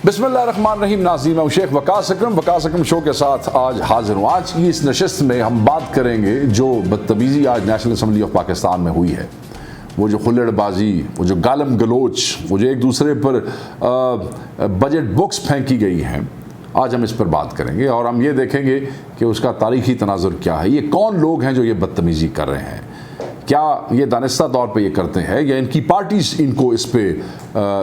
बिस्मिल्लाहिर्रहमानिर्रहीम। नाज़रीन, मैं शेख वकास अकरम शो के साथ आज हाजिर हूँ। आज की इस नशिस्त में हम बात करेंगे जो बदतमीज़ी आज नेशनल असम्बली ऑफ पाकिस्तान में हुई है, वो जो हुल्लड़बाजी, वो जो गालम गलोच, वो जो एक दूसरे पर बजट बुक्स फेंकी गई हैं, आज हम इस पर बात करेंगे और हम ये देखेंगे कि उसका तारीख़ी तनाजुर क्या है, ये कौन लोग हैं जो ये बदतमीज़ी कर रहे हैं, क्या ये दानिस्ता तौर पे ये करते हैं या इनकी पार्टीज़ इनको इस पे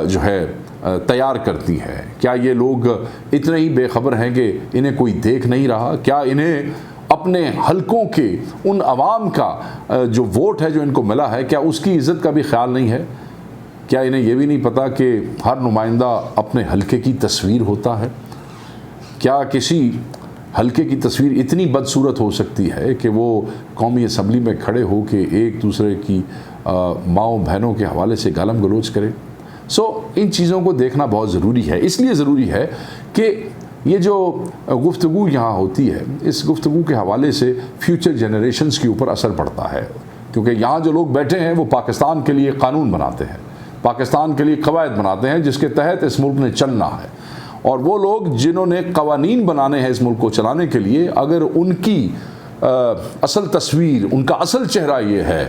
जो है तैयार करती है, क्या ये लोग इतने ही बेखबर हैं कि इन्हें कोई देख नहीं रहा, क्या इन्हें अपने हलकों के उन अवाम का जो वोट है जो इनको मिला है, क्या उसकी इज़्ज़त का भी ख्याल नहीं है, क्या इन्हें ये भी नहीं पता कि हर नुमाइंदा अपने हलके की तस्वीर होता है, क्या किसी हल्के की तस्वीर इतनी बदसूरत हो सकती है कि वो कौमी असम्बली में खड़े हो के एक दूसरे की माओं बहनों के हवाले से गालम गलोच करें। इन चीज़ों को देखना बहुत ज़रूरी है। इसलिए ज़रूरी है कि ये जो गुफ्तगू यहाँ होती है, इस गुफ्तगू के हवाले से फ्यूचर जनरेशन्स के ऊपर असर पड़ता है, क्योंकि यहाँ जो लोग बैठे हैं वो पाकिस्तान के लिए कानून बनाते हैं, पाकिस्तान के लिए कवायद बनाते हैं जिसके तहत इस मुल्क ने चलना है। और वो लोग जिन्होंने कवानीन बनाने हैं इस मुल्क को चलाने के लिए, अगर उनकी असल तस्वीर, उनका असल चेहरा ये है,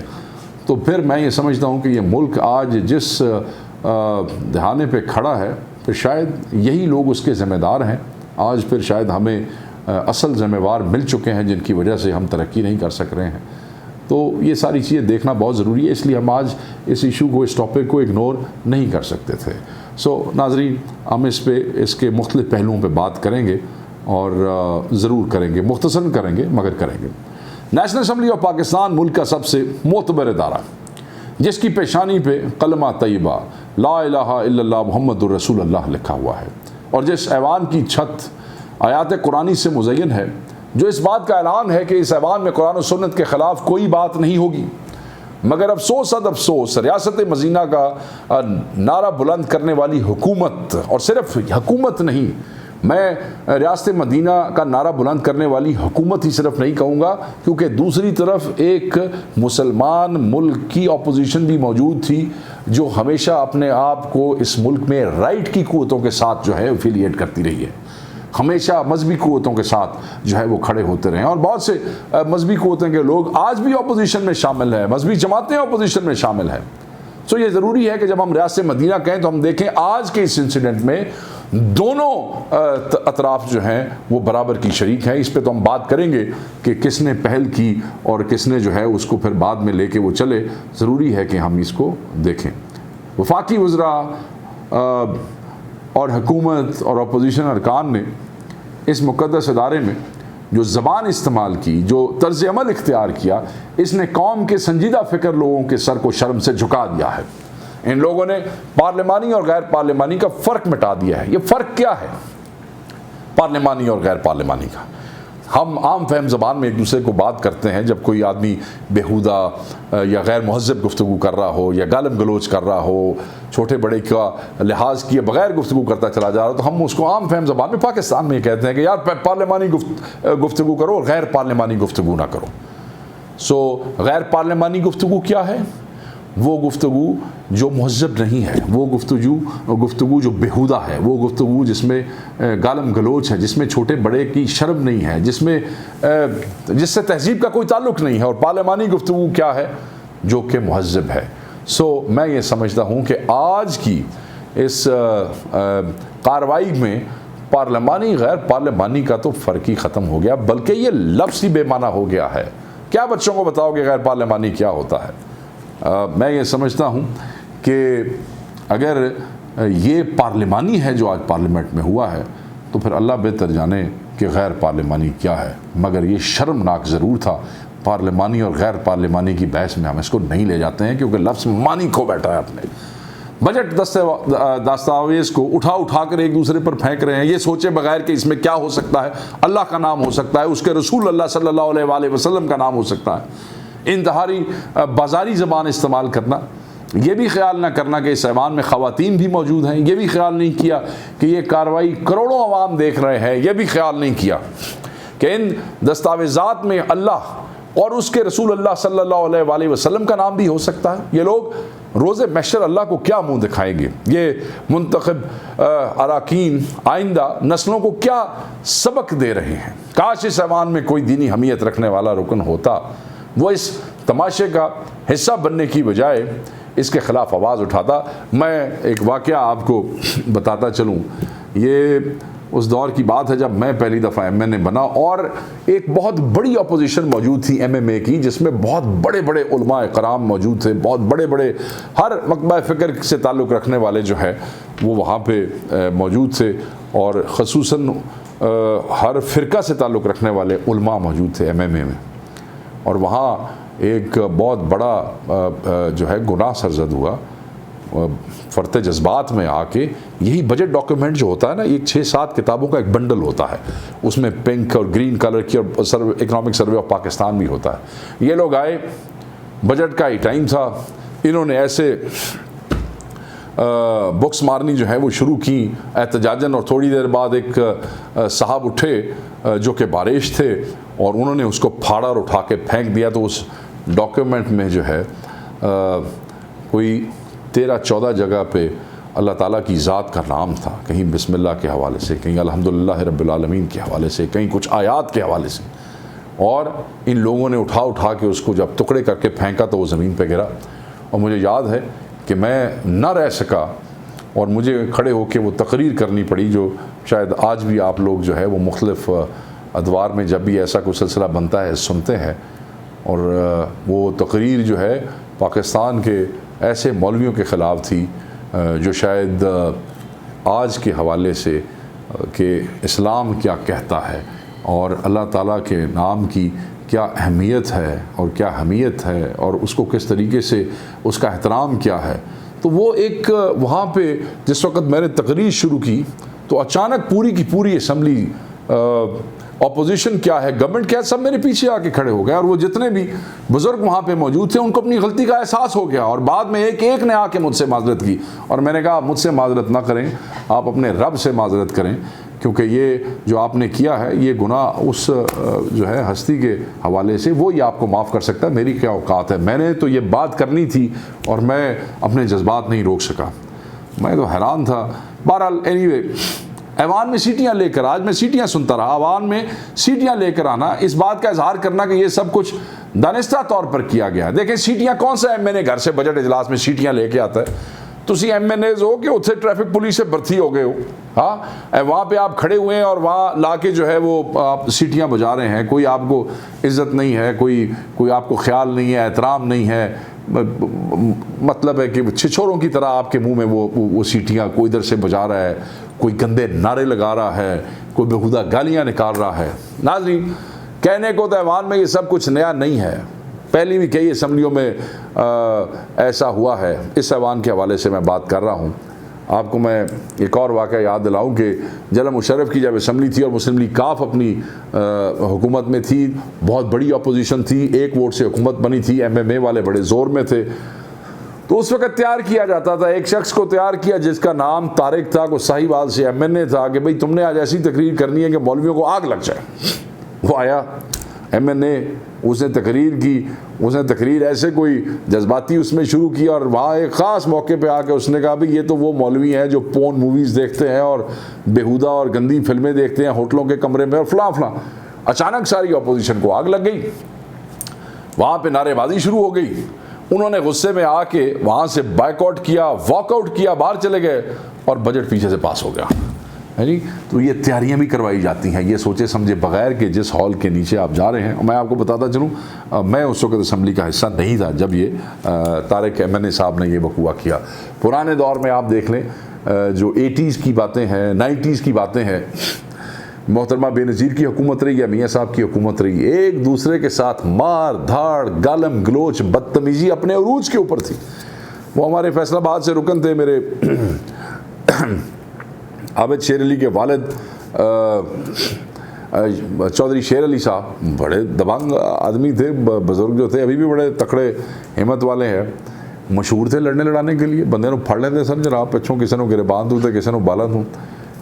तो फिर मैं ये समझता हूँ कि ये मुल्क आज जिस दहाने पे खड़ा है, फिर शायद यही लोग उसके ज़िम्मेदार हैं। आज फिर शायद हमें असल ज़िम्मेवार मिल चुके हैं जिनकी वजह से हम तरक्की नहीं कर सक रहे हैं। तो ये सारी चीज़ें देखना बहुत ज़रूरी है, इसलिए हम आज इस इशू को, इस टॉपिक को इग्नोर नहीं कर सकते थे। नाज़रीन, हम इस पे इसके मुख्तलिफ़ पहलुओं पे बात करेंगे और ज़रूर करेंगे, मुख्तसरन करेंगे मगर करेंगे। नेशनल असम्बली ऑफ पाकिस्तान मुल्क का सबसे मोतबर इदारा, जिसकी पेशानी पे कलमा तय्यबा ला इलाहा इल्लल्लाह मुहम्मदुर रसूलुल्लाह लिखा हुआ है, और जिस ऐवान की छत आयात कुरानी से मुज़य्यन है, जो इस बात का ऐलान है कि इस ऐवान में कुरान और सुन्नत के ख़िलाफ़ कोई बात नहीं होगी, मगर अफसोस अफसोस रियासत मदीना का नारा बुलंद करने वाली हुकूमत, और सिर्फ हुकूमत नहीं, मैं रियासत मदीना का नारा बुलंद करने वाली हुकूमत ही सिर्फ नहीं कहूँगा, क्योंकि दूसरी तरफ एक मुसलमान मुल्क की अपोजिशन भी मौजूद थी जो हमेशा अपने आप को इस मुल्क में राइट की क़ुव्वतों के साथ जो है एफिलिएट करती रही है, हमेशा मजहबी क़ुव्वतों के साथ जो है वो खड़े होते रहे, और बहुत से मजहबी क़ुव्वतों के लोग आज भी अपोजिशन में शामिल हैं, मजहबी जमातें अपोजिशन में शामिल हैं। ये ज़रूरी है कि जब हम रियासत मदीना कहें तो हम देखें आज के इस इंसिडेंट में दोनों अतराफ़ जो हैं वो बराबर की शरीक हैं। इस पे तो हम बात करेंगे कि किसने पहल की और किसने जो है उसको फिर बाद में लेके वो चले, ज़रूरी है कि हम इसको देखें। वफाकी वज़रा और हुकूमत और अपोजिशन अरकान ने इस मुक़द्दस इदारे में जो ज़बान इस्तेमाल की, जो तर्ज़ अमल इख्तियार किया, इसने कौम के संजीदा फ़िक्र लोगों के सर को शर्म से झुका दिया है। इन लोगों ने पार्लिमानी और गैर पार्लिमानी का फ़र्क मिटा दिया है। ये फ़र्क क्या है पार्लिमानी और गैर पार्लिमानी का? हम आम फहम ज़बान में एक दूसरे को बात करते हैं जब कोई आदमी बेहुदा या गैर महज़ब गुफ्तगू कर रहा हो या गालम गलोच कर रहा हो, छोटे बड़े का लिहाज किए बगैर गुफ्तगू करता चला जा रहा हो, तो हम उसको आम फहम ज़बान में पाकिस्तान में कहते हैं कि यार पार्लिमानी गुफ्तगू करो और गैर पार्लिमानी गुफ्तगू ना करो। गैर पार्लिमानी गुफ्तगू क्या है? वो गुफ्तगू जो महज़ब नहीं है, वो गुफ्तगू जो बेहुदा है, वो गुफ्तगू जिसमें गालम गलोच है, जिसमें छोटे बड़े की शर्म नहीं है, जिससे तहज़ीब का कोई ताल्लुक़ नहीं है। और पार्लिमानी गुफ्तगू क्या है? जो कि महज़ब है। मैं ये समझता हूँ कि आज की इस कार्रवाई में पार्लिमानी गैर पार्लिमानी का तो फ़र्क ही ख़त्म हो गया, बल्कि ये लफ्ज़ ही बेमाना हो गया है। क्या बच्चों को बताओगे गैर पार्लिमानी क्या होता है? मैं ये समझता हूँ कि अगर ये पार्लिमानी है जो आज पार्लियामेंट में हुआ है, तो फिर अल्लाह बेहतर जाने कि गैर पार्लिमानी क्या है। मगर ये शर्मनाक ज़रूर था। पार्लिमानी और गैर पार्लिमानी की बहस में हम इसको नहीं ले जाते हैं, क्योंकि लफ्ज़ मानी खो बैठा है अपने। बजट दस्तावेज़ को उठा कर एक दूसरे पर फेंक रहे हैं, ये सोचे बगैर कि इसमें क्या हो सकता है। अल्लाह का नाम हो सकता है, उसके रसूल अल्लाह सल्लल्लाहु अलैहि वसल्लम का नाम हो सकता है। इंतहारी बाज़ारी ज़बान इस्तेमाल करना, ये भी ख्याल ना करना कि इस ऐवान में ख़वातीन भी मौजूद हैं, ये भी ख्याल नहीं किया कि ये कार्रवाई करोड़ों अवाम देख रहे हैं, ये भी ख्याल नहीं किया कि इन दस्तावेज़ात में अल्लाह और उसके रसूल अल्लाह सल्लल्लाहु अलैहि वसल्लम का नाम भी हो सकता है। ये लोग रोज़े महशर अल्लाह को क्या मुंह दिखाएंगे, ये मुंतखब अराकीन आइंदा नस्लों को क्या सबक दे रहे हैं। काश इस ऐवान में कोई दीनी हमीयत रखने वाला रुकन होता, वो इस तमाशे का हिस्सा बनने की बजाय इसके ख़िलाफ़ आवाज़ उठाता। मैं एक वाक़या आपको बताता चलूँ, ये उस दौर की बात है जब मैं पहली दफ़ा MNA बना और एक बहुत बड़ी अपोजिशन मौजूद थी MMA की, जिसमें बहुत बड़े बड़े उलमाए कराम मौजूद थे, बहुत बड़े बड़े हर मकबा फ़िक्र से ताल्लुक़ रखने वाले जो है वो वहाँ पे मौजूद थे, और ख़ुसूसन हर फ़िरका से ताल्लुक़ रखने वाले उलमा मौजूद थे MMA में। और वहाँ एक बहुत बड़ा जो है गुनाह सरजद हुआ, फ़र्ते जज्बात में आके। यही बजट डॉक्यूमेंट जो होता है ना, एक 6-7 किताबों का एक बंडल होता है, उसमें पिंक और ग्रीन कलर की, और इकनॉमिक सर्वे ऑफ पाकिस्तान भी होता है। ये लोग आए, बजट का ही टाइम था, इन्होंने ऐसे बुक्स मारनी जो है वो शुरू की एहतजाजन, और थोड़ी देर बाद एक साहब उठे जो कि बारिश थे, और उन्होंने उसको फाड़ा और उठा के फेंक दिया। तो उस डॉक्यूमेंट में जो है कोई 13-14 जगह पे अल्लाह ताला की ज़ात का नाम था, कहीं बिस्मिल्लाह के हवाले से, कहीं अल्हम्दुलिल्लाह रब्बिल आलमीन के हवाले से, कहीं कुछ आयात के हवाले से। और इन लोगों ने उठा के उसको जब टुकड़े करके फेंका तो वो ज़मीन पे गिरा। और मुझे याद है कि मैं न रह सका और मुझे खड़े होकर वो तकरीर करनी पड़ी, जो शायद आज भी आप लोग जो है वो मुख्तलिफ़ अदवार में जब भी ऐसा कोई सिलसिला बनता है सुनते हैं। और वो तकरीर जो है पाकिस्तान के ऐसे मौलवियों के ख़िलाफ़ थी जो शायद आज के हवाले से कि इस्लाम क्या कहता है और अल्लाह ताला के नाम की क्या अहमियत है और क्या हमीयत है, और उसको किस तरीके से उसका एहतराम क्या है। तो वो एक वहाँ पे जिस वक़्त मैंने तकरीर शुरू की तो अचानक पूरी की पूरी असम्बली, अपोजिशन क्या है, गवर्नमेंट क्या है, सब मेरे पीछे आके खड़े हो गए। और वो जितने भी बुज़ुर्ग वहाँ पे मौजूद थे उनको अपनी गलती का एहसास हो गया, और बाद में एक एक ने आके मुझसे माजरत की। और मैंने कहा मुझसे माजरत ना करें, आप अपने रब से माजरत करें, क्योंकि ये जो आपने किया है ये गुनाह उस जो है हस्ती के हवाले से वो ही आपको माफ़ कर सकता है, मेरी क्या औकात है। मैंने तो ये बात करनी थी और मैं अपने जज्बात नहीं रोक सका। मैं तो हैरान था। बहरहाल एनीवे, ऐवान में सीटियां लेकर, आज मैं सीटियां सुनता रहा, ऐवान में सीटियां लेकर आना, इस बात का इजहार करना कि ये सब कुछ दानिस्ता तौर पर किया गया है। देखें सीटियां, कौन सा MNA घर से बजट इजलास में सीटियां लेके आता है? तुसी MNAs हो कि उत्थे ट्रैफिक पुलिस से भर्ती हो गए हो? हाँ, वहाँ पे आप खड़े हुए हैं और वहाँ ला के जो है वो आप सीटियाँ बजा रहे हैं। कोई आपको इज़्ज़त नहीं है, कोई आपको ख्याल नहीं है, एहतराम नहीं है। मतलब है कि छिछोरों की तरह आपके मुंह में वो सीटियाँ कोई इधर से बजा रहा है, कोई गंदे नारे लगा रहा है, कोई बेहुदा गालियाँ निकाल रहा है। नाज़रीन, कहने को तो ऐवान में ये सब कुछ नया नहीं है, पहले भी कई असम्बलियों में ऐसा हुआ है। इस ऐवान के हवाले से मैं बात कर रहा हूँ। आपको मैं एक और वाक़या याद दिलाऊँ कि जनरल मुशर्रफ की जब असम्बली थी और मुस्लिम लीग काफ अपनी हुकूमत में थी, बहुत बड़ी अपोजिशन थी, एक वोट से हुकूमत बनी थी, MMA वाले बड़े ज़ोर में थे। तो उस वक़्त तैयार किया जाता था, एक शख्स को तैयार किया जिसका नाम तारिक था, को साहिवाल से MNA था, कि भाई तुमने आज ऐसी तकरीर करनी है कि मौलवियों को आग लग जाए। वो आया MNA, उसने तकरीर की, उसने तकरीर ऐसे कोई जज्बाती उसमें शुरू की, और वहाँ एक ख़ास मौके पे आके उसने कहा भाई ये तो वो मौलवी हैं जो पोर्न मूवीज़ देखते हैं और बेहुदा और गंदी फिल्में देखते हैं होटलों के कमरे में, और फलां। अचानक सारी अपोजिशन को आग लग गई, वहाँ पे नारेबाजी शुरू हो गई। उन्होंने गुस्से में आके वहाँ से बाइकआउट किया, वॉकआउट किया, बाहर चले गए, और बजट पीछे से पास हो गया है जी। तो ये तैयारियां भी करवाई जाती हैं ये सोचे समझे बगैर कि जिस हॉल के नीचे आप जा रहे हैं। मैं आपको बताता चलूँ, मैं उस वक्त असम्बली का हिस्सा नहीं था जब ये तारिक MNA साहब ने ये बकुआ किया। पुराने दौर में आप देख लें, जो 80s की बातें हैं, 90s की बातें हैं, मोहतरमा बेनज़ीर की हुकूमत रही या मियाँ साहब की हुकूमत रही, एक दूसरे के साथ मार धाड़, गालम गलोच, बदतमीज़ी अपने अरूज के ऊपर थी। वो हमारे फैसलाबाद से रुकन थे, मेरे आबिद शेर अली के वालिद चौधरी शेर अली साहब बड़े दबंग आदमी थे, बुजुर्ग जो थे, अभी भी बड़े तकड़े हिम्मत वाले हैं, मशहूर थे लड़ने लड़ाने के लिए। बंदे को फड़ लेते सर जनाब पिछों, किसी को गिरबान दूँ तो किसी को बाला दूँ।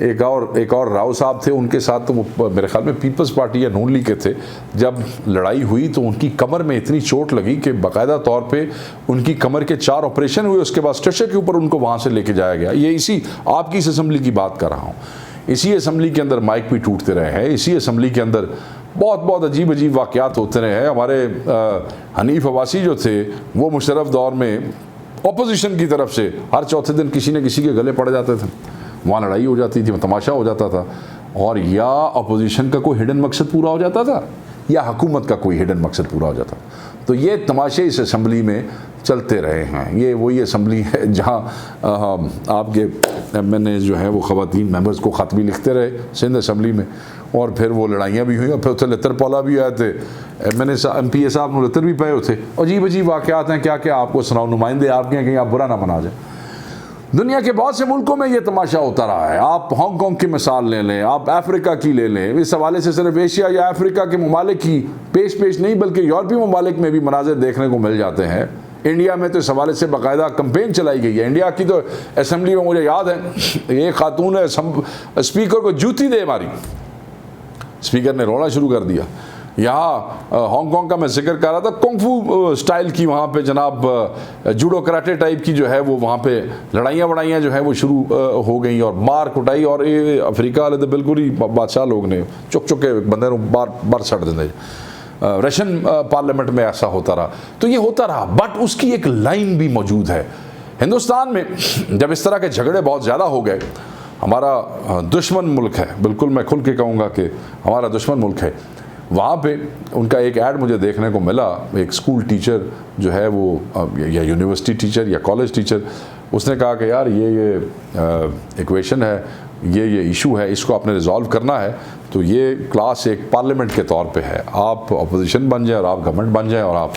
एक और राव साहब थे, उनके साथ तो वो मेरे ख्याल में पीपल्स पार्टी या नून लीग के थे। जब लड़ाई हुई तो उनकी कमर में इतनी चोट लगी कि बाकायदा तौर पे उनकी कमर के 4 ऑपरेशन हुए, उसके बाद स्ट्रेचर के ऊपर उनको वहाँ से लेके जाया गया। ये इसी आपकी इस असम्बली की बात कर रहा हूँ। इसी असम्बली के अंदर माइक भी टूटते रहे हैं, इसी असम्बली के अंदर बहुत अजीब अजीब वाक़यात होते रहे हैं। हमारे हनीफ अब्बासी जो थे वो मुशर्रफ दौर में अपोजिशन की तरफ से हर चौथे दिन किसी न किसी के गले पड़ जाते थे, वहाँ लड़ाई हो जाती थी, तमाशा हो जाता था। और या अपोजिशन का कोई हिडन मकसद पूरा हो जाता था या हुकूमत का कोई हिडन मकसद पूरा हो जाता। तो ये तमाशे इस असम्बली में चलते रहे हैं। ये वही असम्बली है जहाँ आपके MNA जो है वो ख़वातीन मेंबर्स को ख़त भी लिखते रहे सिंध असम्बली में, और फिर वो लड़ाइयाँ भी हुई, और फिर उसे लतर पौला भी आए थे, MPA साहब लतर भी पाए थे। अजीब अजीब वाक़यात हैं, क्या क्या आपको सुनाओ, नुमाइंदे आपके हैं, कहीं आप बुरा ना मना जाए। दुनिया के बहुत से मुल्कों में ये तमाशा होता रहा है। आप हांगकॉन्ग की मिसाल ले लें, आप अफ्रीका की ले लें। इस हवाले से सिर्फ एशिया या अफ्रीका के ममालिक की पेश नहीं बल्कि यूरोपीय ममालिक में भी मनाजिर देखने को मिल जाते हैं। इंडिया में तो इस हवाले से बाकायदा कैंपेन चलाई गई है। इंडिया की तो असम्बली में मुझे याद है एक खातून ने स्पीकर को जूती दे मारी, स्पीकर ने रोना शुरू कर दिया। यहाँ हांगकॉन्ग का मैं जिक्र कर रहा था, कुंग-फू स्टाइल की वहाँ पे जनाब जूडो कराटे टाइप की जो है वो वहाँ पे लड़ाइयाँ जो है वो शुरू हो गई, और मार कुटाई। और ये अफ्रीका वाले तो बिल्कुल ही बादशाह लोग ने चुक के बंदे बार सड़ देंगे। रशियन पार्लियामेंट में ऐसा होता रहा, तो ये होता रहा। बट उसकी एक लाइन भी मौजूद है। हिंदुस्तान में जब इस तरह के झगड़े बहुत ज़्यादा हो गए, हमारा दुश्मन मुल्क है, बिल्कुल मैं खुल के कहूँगा कि हमारा दुश्मन मुल्क है, वहाँ पे उनका एक ऐड मुझे देखने को मिला। एक स्कूल टीचर जो है वो या यूनिवर्सिटी टीचर या कॉलेज टीचर, उसने कहा कि यार ये इक्वेशन है, ये इशू है, इसको आपने रिजॉल्व करना है। तो ये क्लास एक पार्लियामेंट के तौर पे है, आप अपोजिशन बन जाएं और आप गवर्नमेंट बन जाएं और आप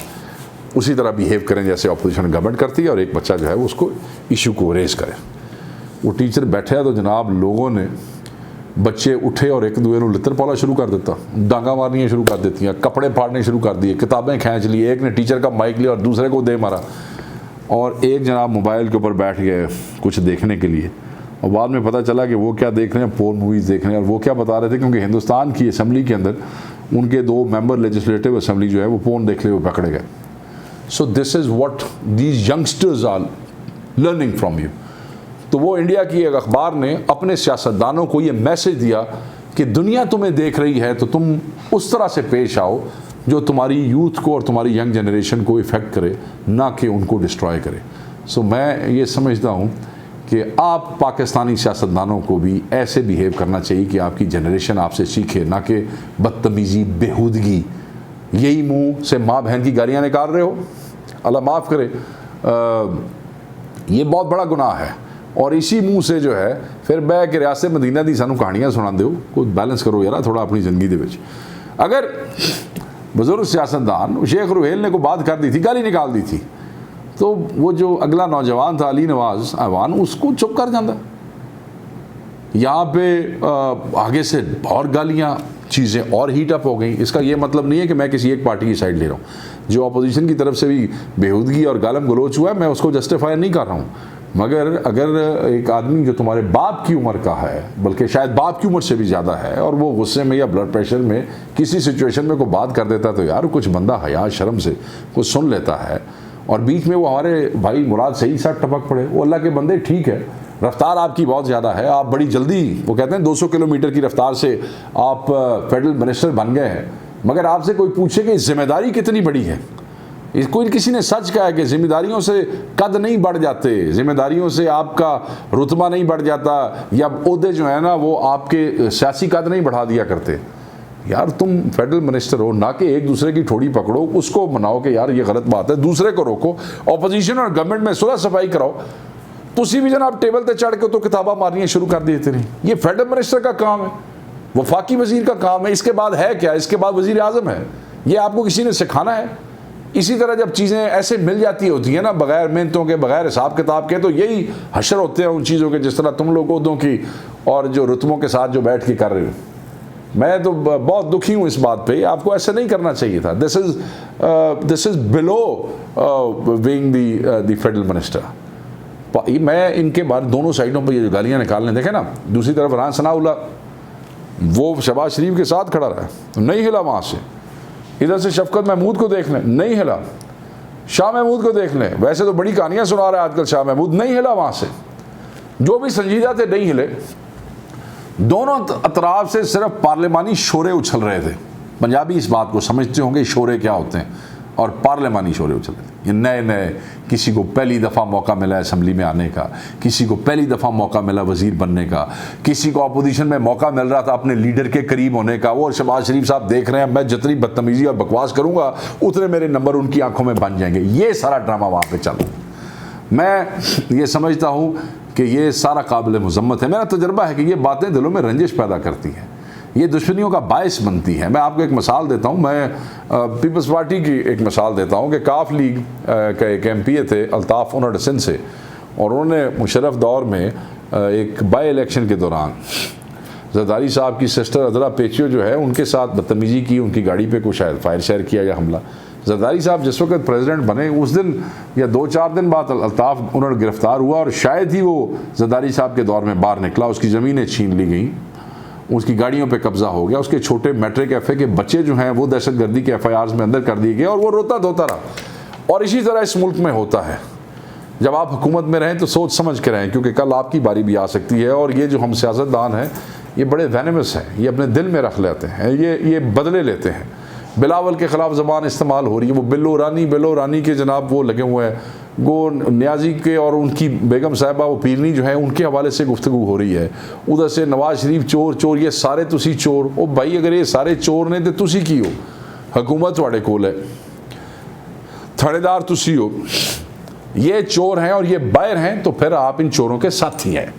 उसी तरह बिहेव करें जैसे अपोजिशन गवर्नमेंट करती है, और एक बच्चा जो है वो उसको इशू को रेज करे। वो टीचर बैठे तो जनाब लोगों ने, बच्चे उठे और एक दूसरे को लितर पौला शुरू कर देता, डांगा मारनियाँ शुरू कर देती हैं, कपड़े फाड़ने शुरू कर दिए, किताबें खींच ली, एक ने टीचर का माइक लिया और दूसरे को दे मारा, और एक जनाब मोबाइल के ऊपर बैठ गए कुछ देखने के लिए। और बाद में पता चला कि वो क्या देख रहे हैं, पोर्न मूवीज़ देख रहे हैं। और वो क्या बता रहे थे, क्योंकि हिंदुस्तान की असम्बली के अंदर उनके 2 मेंबर लेजिस्लेटिव असम्बली जो है वो पोर्न देखते हुए पकड़े गए। So this is what these youngsters are learning from you. तो वो इंडिया की एक अखबार ने अपने सियासतदानों को ये मैसेज दिया कि दुनिया तुम्हें देख रही है, तो तुम उस तरह से पेश आओ जो तुम्हारी यूथ को और तुम्हारी यंग जनरेशन को इफ़ेक्ट करे, ना कि उनको डिस्ट्रॉय करे। सो मैं ये समझता हूँ कि आप पाकिस्तानी सियासतदानों को भी ऐसे बिहेव करना चाहिए कि आपकी जनरेशन आपसे सीखे, ना कि बदतमीज़ी, बेहूदगी। यही मुँह से माँ बहन की गालियाँ निकाल रहे हो, अल्लाह माफ़ करे, ये बहुत बड़ा गुनाह है। और इसी मुँह से जो है फिर बह के रियासत मदीना दी सानू कहानियाँ सुनाते हो, कुछ बैलेंस करो यार थोड़ा अपनी ज़िंदगी दे विच। अगर बुजुर्ग सियासतदान शेख रुहेल ने को बात कर दी थी, गाली निकाल दी थी, तो वो जो अगला नौजवान था अली नवाज अवान, उसको चुप कर जाता। यहाँ पे आगे से और गालियाँ, चीज़ें और हीट अप हो गई। इसका ये मतलब नहीं है कि मैं किसी एक पार्टी की साइड ले रहा हूँ। जो अपोजिशन की तरफ से भी बेहूदगी और गालम गलोच हुआ है, मैं उसको जस्टिफाई नहीं कर रहा हूँ। मगर अगर एक आदमी जो तुम्हारे बाप की उम्र का है, बल्कि शायद बाप की उम्र से भी ज़्यादा है, और वो गुस्से में या ब्लड प्रेशर में किसी सिचुएशन में कोई बात कर देता, तो यार कुछ बंदा हया शर्म से कुछ सुन लेता है। और बीच में वो हमारे भाई मुराद सही साथ टपक पड़े। वो अल्लाह के बंदे, ठीक है रफ्तार आपकी बहुत ज़्यादा है, आप बड़ी जल्दी, वो कहते हैं 200 किलोमीटर की रफ्तार से आप फेडरल मिनिस्टर बन गए हैं। मगर आपसे कोई पूछे कि जिम्मेदारी कितनी बड़ी है, कोई किसी ने सच कहा है कि जिम्मेदारियों से कद नहीं बढ़ जाते, जिम्मेदारियों से आपका रुतबा नहीं बढ़ जाता, या ओहदे जो है ना वो आपके सियासी कद नहीं बढ़ा दिया करते। यार तुम फेडरल मिनिस्टर हो, ना कि एक दूसरे की ठोड़ी पकड़ो, उसको मनाओ कि यार ये गलत बात है, दूसरे को रोको, ऑपोजिशन और गवर्नमेंट में सुलह सफाई कराओ। तुसी भी जनाब टेबल पे चढ़ के तो किताबा मारनियाँ शुरू कर देते नहीं। ये फेडरल मिनिस्टर का काम है, वफाकी वजीर का काम है। इसके बाद है क्या, इसके बाद वजीर आजम है। ये आपको किसी ने सिखाना है? इसी तरह जब चीज़ें ऐसे मिल जाती होती हैं ना, बगैर मेहनतों के, बगैर हिसाब किताब के, तो यही हशर होते हैं उन चीज़ों के, जिस तरह तुम लोग उदों की और जो रुतबों के साथ जो बैठ के कर रहे हो। मैं तो बहुत दुखी हूँ इस बात पे। आपको ऐसे नहीं करना चाहिए था। This is below being the federal minister. मैं इनके बारे दोनों साइडों पर ये जो गालियाँ निकालने देखे ना, दूसरी तरफ रान सनाउल्लाह वो शहबाज शरीफ के साथ खड़ा रहा, नहीं हिला वहाँ से। इधर से शफकत महमूद को देख लें, नहीं हिला। शाह महमूद को देख लें, वैसे तो बड़ी कहानियाँ सुना रहा है आजकल शाह महमूद, नहीं हिला वहाँ से। जो भी संजीदा थे नहीं हिले। दोनों अतराफ से सिर्फ पार्लिमानी शोरे उछल रहे थे। पंजाबी इस बात को समझते होंगे शोरे क्या होते हैं, और पार्लिमानी शोरे उछल रहे थे। ये नए नए, किसी को पहली दफ़ा मौका मिला असम्बली में आने का, किसी को पहली दफ़ा मौका मिला वज़ीर बनने का, किसी को अपोजिशन में मौका मिल रहा था अपने लीडर के करीब होने का। वो शहबाज शरीफ साहब देख रहे हैं मैं जितनी बदतमीज़ी और बकवास करूँगा उतने मेरे नंबर उनकी आंखों में बन जाएंगे। ये सारा ड्रामा वहाँ पर चल रहा है। मैं ये समझता हूँ कि ये सारा काबिल मज़म्मत है। मेरा तजर्बा है कि ये बातें दिलों में रंजिश पैदा करती हैं, ये दुश्मनियों का बायस बनती है। मैं आपको एक मिसाल देता हूँ, मैं पीपल्स पार्टी की एक मिसाल देता हूँ कि काफ लीग का एक MP थे अल्ताफ़ उन्नड़ सिंध से, और उन्होंने मुशर्रफ दौर में एक बाई इलेक्शन के दौरान जरदारी साहब की सिस्टर अदरा पेचियो जो है उनके साथ बदतमीज़ी की, उनकी गाड़ी पे कुछ शायद फायर शायर किया या हमला। जरदारी साहब जिस वक्त प्रेसिडेंट बने उस दिन या 2-4 दिन बाद अल्ताफ़ उन्नड़ गिरफ़्तार हुआ, और शायद ही वो जरदारी साहब के दौर में बाहर निकला। उसकी ज़मीनें छीन ली गई, उसकी गाड़ियों पे कब्ज़ा हो गया, उसके छोटे मैट्रिक FA के बच्चे जो हैं वो दहशतगर्दी के FIRs में अंदर कर दिए गए, और वो रोता धोता रहा। और इसी तरह इस मुल्क में होता है। जब आप हुकूमत में रहें तो सोच समझ के रहें, क्योंकि कल आपकी बारी भी आ सकती है। और ये जो हम सियासतदान हैं ये बड़े वेनमस हैं, ये अपने दिल में रख लेते हैं, ये बदले लेते हैं। बिलावल के ख़िलाफ़ ज़बान इस्तेमाल हो रही है, वो बिल्लो रानी के जनाब वो लगे हुए हैं, गो न्याजी के और उनकी बेगम साहिबा वो पीरनी जो है उनके हवाले से गुफ्तगू हो रही है। उधर से नवाज शरीफ चोर चोर, ये सारे तुसी चोर। ओ भाई अगर ये सारे चोर ने तो तुसी की हो, हुकूमत तुहाडे कोल है, थानेदार तुसी हो, ये चोर हैं और ये बाहर हैं, तो फिर आप इन चोरों के साथी हैं,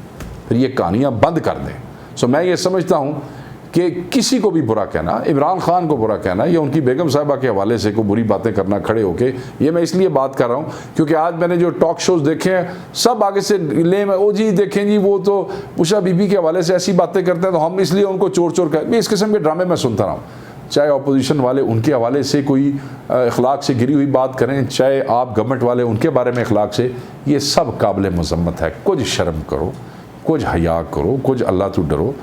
फिर ये कहानियाँ बंद कर दें। सो मैं ये समझता हूँ कि किसी को भी बुरा कहना, इमरान खान को बुरा कहना या उनकी बेगम साहिबा के हवाले से कोई बुरी बातें करना खड़े होके, ये मैं इसलिए बात कर रहा हूँ क्योंकि आज मैंने जो टॉक शोज देखे हैं सब आगे से ले में ओ जी देखें जी वो तो उषा बीबी के हवाले से ऐसी बातें करते हैं तो हम इसलिए उनको चोर चोर कहते हैं। इस किस्म के ड्रामे मैं सुनता रहा हूँ, चाहे अपोजिशन वाले उनके हवाले से कोई अखलाक से गिरी हुई बात करें, चाहे आप गवर्नमेंट वाले उनके बारे में अखलाक से, ये सब काबिल मज़म्मत है। कुछ शर्म करो, कुछ हया करो, कुछ अल्लाह तो डरो।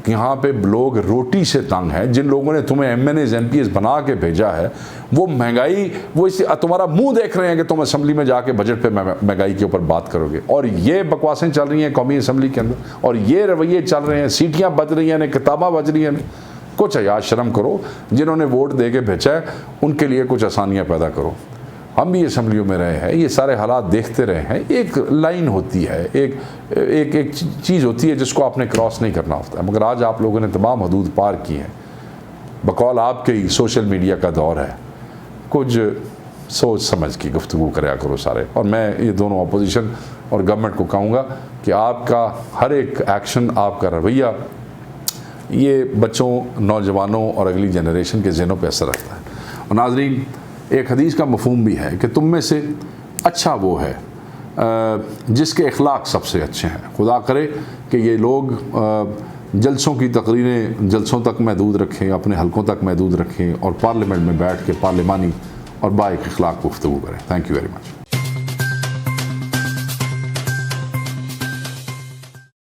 कि यहाँ पे लोग रोटी से तंग हैं, जिन लोगों ने तुम्हें MNAs MPs बना के भेजा है वो महंगाई, वो इस तुम्हारा मुंह देख रहे हैं कि तुम असम्बली में जाके बजट पे महंगाई के ऊपर बात करोगे, और ये बकवासें चल रही हैं कौमी असम्बली के अंदर, और ये रवैये चल रहे हैं, सीटियाँ बज रही हैं, किताबें बज रही हैं। कुछ हया शर्म करो, जिन्होंने वोट दे के भेजा है उनके लिए कुछ आसानियाँ पैदा करो। हम भी असम्बलियों में रहे हैं, ये सारे हालात देखते रहे हैं। एक लाइन होती है, एक चीज़ होती है जिसको आपने क्रॉस नहीं करना होता है, मगर आज आप लोगों ने तमाम हदूद पार की हैं। बकौल आपके ही सोशल मीडिया का दौर है, कुछ सोच समझ की गुफ्तगू कराया करो सारे। और मैं ये दोनों अपोजिशन और गवर्नमेंट को कहूँगा कि आपका हर एक एक्शन, आपका रवैया ये बच्चों, नौजवानों और अगली जनरेशन के ज़हनों पर असर रखता है। और नाज़रीन, एक हदीस का मफ़हूम भी है कि तुम में से अच्छा वो है जिसके अखलाक सबसे अच्छे हैं। खुदा करे कि ये लोग जलसों की तकरीरें जलसों तक महदूद रखें, अपने हलकों तक महदूद रखें, और पार्लियामेंट में बैठ के पार्लिमानी और बाइक अखलाक गुफ्तगू करें। Thank you very much.